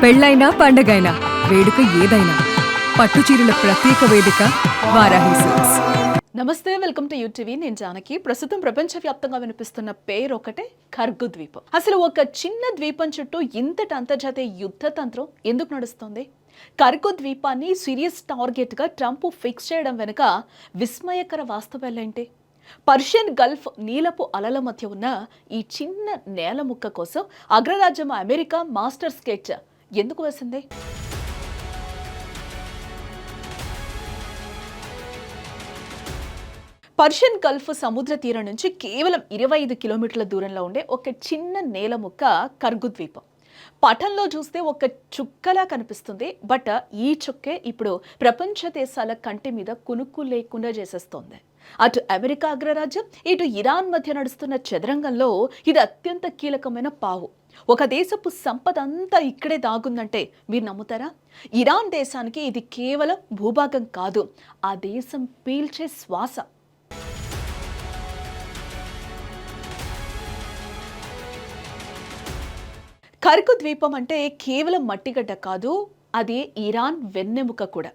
పెళ్ళైనా పండగైనా వేడుక ఏదైనా పట్టుచీరల ప్రత్యేక వేదిక వారాహి సిల్క్స్. నమస్తే, వెల్కమ్ టు యూటీవీ. నేను జానకి. ప్రస్తుతం ప్రపంచవ్యాప్తంగా వినిపిస్తున్న పేరు ఒకటే, ఖర్గు ద్వీపం. అసలు ఒక చిన్న ద్వీపం చుట్టూ ఇంతటి అంతర్జాతీయ యుద్ధ తంత్రం ఎందుకు నడుస్తుంది? ఖర్గు ద్వీపాన్ని సీరియస్ టార్గెట్ గా ట్రంప్ ఫిక్స్ చేయడం వెనుక విస్మయకర వాస్తవాలేంటి? పర్షియన్ గల్ఫ్ నీలపు అలల మధ్య ఉన్న ఈ చిన్న నేల ముక్క కోసం అగ్రరాజ్యం అమెరికా మాస్టర్ స్కెచ్ ఎందుకు వేసింది? పర్షియన్ గల్ఫ్ సముద్ర తీరం నుంచి కేవలం 25 కిలోమీటర్ల దూరంలో ఉండే ఒక చిన్న నేల ముక్క ఖర్గు ద్వీపం. పటంలో చూస్తే ఒక చుక్కలా కనిపిస్తుంది, బట్ ఈ చుక్కే ఇప్పుడు ప్రపంచ దేశాల కంటి మీద కునుకు లేకుండా చేసేస్తోంది. అటు అమెరికా అగ్రరాజ్యం, ఇటు ఇరాన్ మధ్య నడుస్తున్న చదరంగంలో ఇది అత్యంత కీలకమైన పావు. ఒక దేశపు సంపద అంతా ఇక్కడే దాగుందంటే మీరు నమ్ముతారా? ఇరాన్ దేశానికి ఇది కేవలం భూభాగం కాదు, ఆ దేశం పీల్చే శ్వాస. ఖర్గు ద్వీపం అంటే కేవలం మట్టిగడ్డ కాదు, అది ఇరాన్ వెన్నెముక కూడా.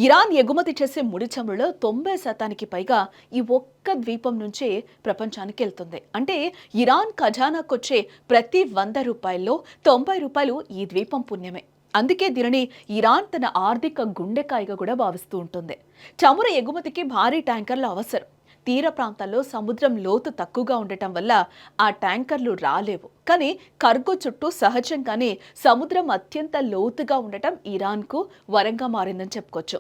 ఇరాన్ ఎగుమతి చేసే ముడి చమురులో 90% పైగా ఈ ఒక్క ద్వీపం నుంచే ప్రపంచానికి వెళ్తుంది. అంటే ఇరాన్ ఖజానాకొచ్చే ప్రతి 100 రూపాయల్లో 90 రూపాయలు ఈ ద్వీపం పుణ్యమే. అందుకే దీనిని ఇరాన్ తన ఆర్థిక గుండెకాయగా కూడా భావిస్తూ ఉంటుంది. చమురు ఎగుమతికి భారీ ట్యాంకర్లు అవసరం. తీర ప్రాంతాల్లో సముద్రం లోతు తక్కువగా ఉండటం వల్ల ఆ ట్యాంకర్లు రాలేవు. కానీ ఖర్గు చుట్టూ సహజంగానే సముద్రం అత్యంత లోతుగా ఉండటం ఇరాన్కు వరంగా మారిందని చెప్పుకోవచ్చు.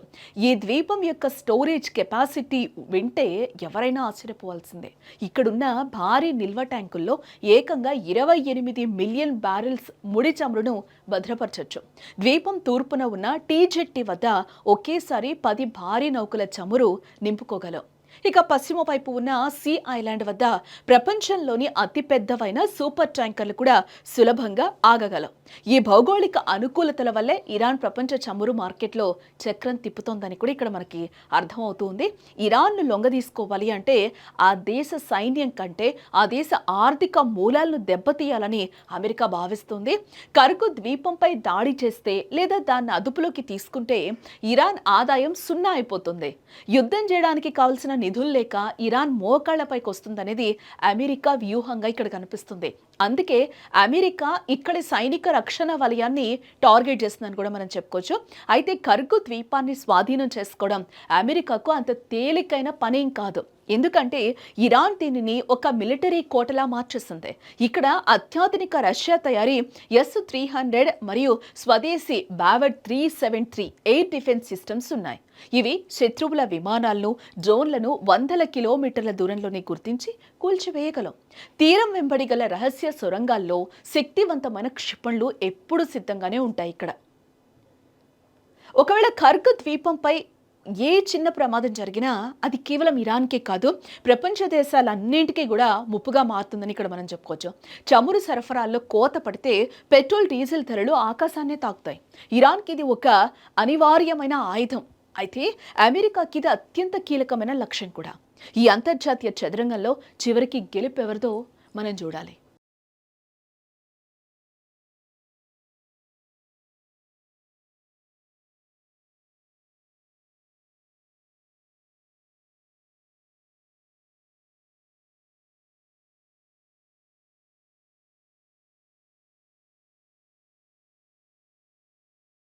ఈ ద్వీపం యొక్క స్టోరేజ్ కెపాసిటీ వింటే ఎవరైనా ఆశ్చర్యపోవాల్సిందే. ఇక్కడున్న భారీ నిల్వ ట్యాంకుల్లో ఏకంగా 28 మిలియన్ బ్యారెల్స్ ముడి చమురును భద్రపరచొచ్చు. ద్వీపం తూర్పున ఉన్న టీ జెట్టి వద్ద ఒకేసారి 10 భారీ నౌకల చమురు నింపుకోగలవు. ఇక పశ్చిమ వైపు ఉన్న సీ ఐలాండ్ వద్ద ప్రపంచంలోని అతిపెద్దవైన సూపర్ ట్యాంకర్లు కూడా సులభంగా ఆగగలవు. ఈ భౌగోళిక అనుకూలతల వల్లే ఇరాన్ ప్రపంచ చమురు మార్కెట్లో చక్రం తిప్పుతోందని కూడా ఇక్కడ మనకి అర్థమవుతుంది. ఇరాన్ను లొంగదీసుకోవాలి అంటే ఆ దేశ సైన్యం కంటే ఆ దేశ ఆర్థిక మూలాలను దెబ్బతీయాలని అమెరికా భావిస్తుంది. ఖర్గు ద్వీపంపై దాడి చేస్తే లేదా దాన్ని అదుపులోకి తీసుకుంటే ఇరాన్ ఆదాయం 0 అయిపోతుంది. యుద్ధం చేయడానికి కావాల్సిన నిధులు లేక ఇరాన్ మోకాళ్లపైకి వస్తుందనేది అమెరికా వ్యూహంగా ఇక్కడ కనిపిస్తుంది. అందుకే అమెరికా ఇక్కడి సైనిక రక్షణ వలయాన్ని టార్గెట్ చేస్తుందని కూడా మనం చెప్పుకోవచ్చు. అయితే ఖర్గు ద్వీపాన్ని స్వాధీనం చేసుకోవడం అమెరికాకు అంత తేలికైన పనేం కాదు. ఎందుకంటే ఇరాన్ దీనిని ఒక మిలిటరీ కోటలా మార్చేస్తుంది. ఇక్కడ అత్యాధునిక రష్యా తయారీ S-300 మరియు స్వదేశీ బావెట్ 373 ఎయిర్ డిఫెన్స్ సిస్టమ్స్ ఉన్నాయి. ఇవి శత్రువుల విమానాలను, డ్రోన్లను 100 కిలోమీటర్ల దూరంలోనే గుర్తించి కూల్చివేయగలవు. తీరం వెంబడి గల రహస్య సొరంగాల్లో శక్తివంతమైన క్షిపణులు ఎప్పుడూ సిద్ధంగానే ఉంటాయి ఇక్కడ. ఒకవేళ ఖర్గు ద్వీపంపై ఏ చిన్న ప్రమాదం జరిగినా అది కేవలం ఇరాన్కే కాదు, ప్రపంచ దేశాలన్నింటికీ కూడా ముప్పుగా మారుతుందని ఇక్కడ మనం చెప్పుకోవచ్చు. చమురు సరఫరాల్లో కోత పడితే పెట్రోల్, డీజిల్ ధరలు ఆకాశాన్నే తాకుతాయి. ఇరాన్కి ఇది ఒక అనివార్యమైన ఆయుధం. అయితే అమెరికాకి ఇది అత్యంత కీలకమైన లక్ష్యం కూడా. ఈ అంతర్జాతీయ చదరంగంలో చివరికి గెలుపెవరిదో మనం చూడాలి.